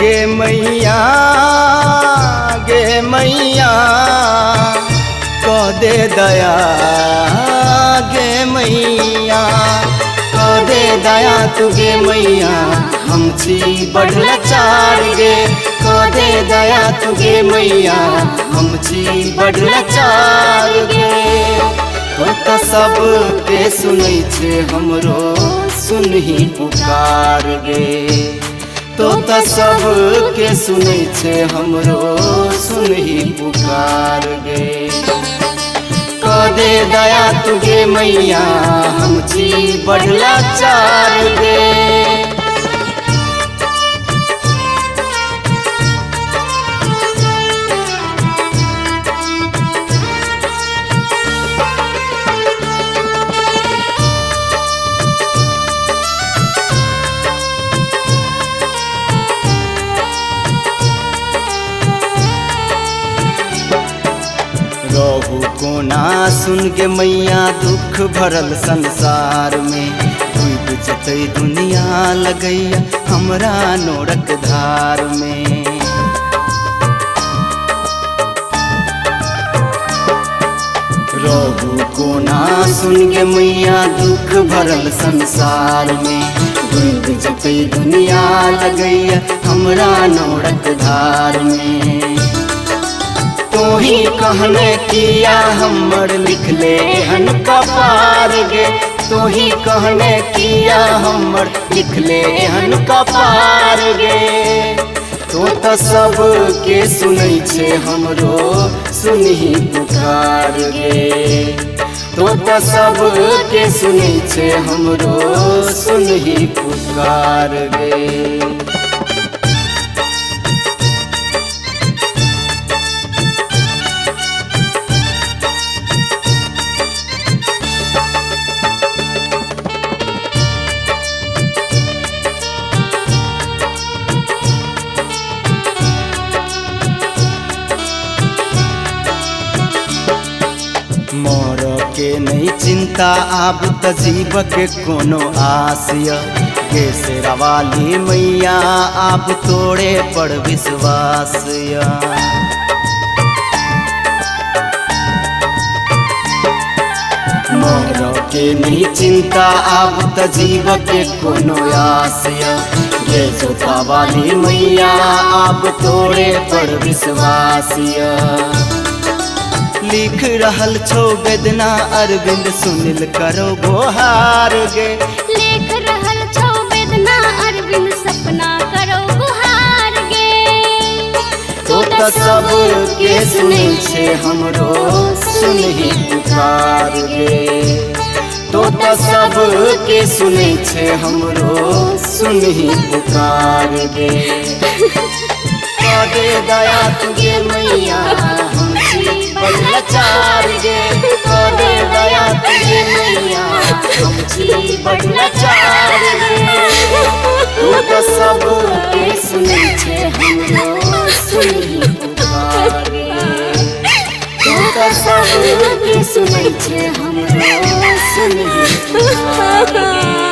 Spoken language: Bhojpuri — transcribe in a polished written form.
गे मैया कह दे दया गे मैया कह दे दया तू गे मैया हम छी बड़ लाचार गे कह दे दया तू गे मैया हम छी बड़ लाचार गे तो सब के सुनै छे हमरो सुनही पुकार गे तो सब के सुनै छे हमरो सुनही पुकार गे कह दे दया तू गे मैया हम छी बड़ लाचार गे रहू कोना सुन के मैया दुख भरल संसार में डूब जतै दुनिया लगैया हमरा नोरक धार में रहू कोना सुन के मैया दुख भरल संसार में डूब जतै दुनिया लगैया हमरा नोरक धार में तू ही कहने किया हमर लिख ले हन कपार गे तू ही कहने किया हमर लिख ले हन कपार गे तो सब के सुनै छे हमरो सुनही पुकार गे तो सब के सुनै छे हमरो सुनही पुकार गे मोर के नहीं चिंता आब त जीव के कोनो आसिया गे शेरा वाली मैया आब तोड़े पर विश्वास मोर के नहीं चिंता आब त जीव के कोनो आसिया गे जोता वाली मैया आब तोड़े पर विश्वासिया लिख रहल छो वेदना अरविंद सुनिल करो गुहार गे लिख रहल छो वेदना अरविंद सपना करो गुहार गे तो सब के सुनै छे हमरो सुनही पुकार गे तो सब के सुनै छे हमरो सुनही पुकार गे कह दे दया तू गे मैया हम छी बड़ लाचार गे कह दे दया तू गे मैया हम छी बड़ लाचार गे तो सब के सुनै छे हमरो सुनही पुकार गे तो सब के सुनै छे हमरो सुनही पुकार गे।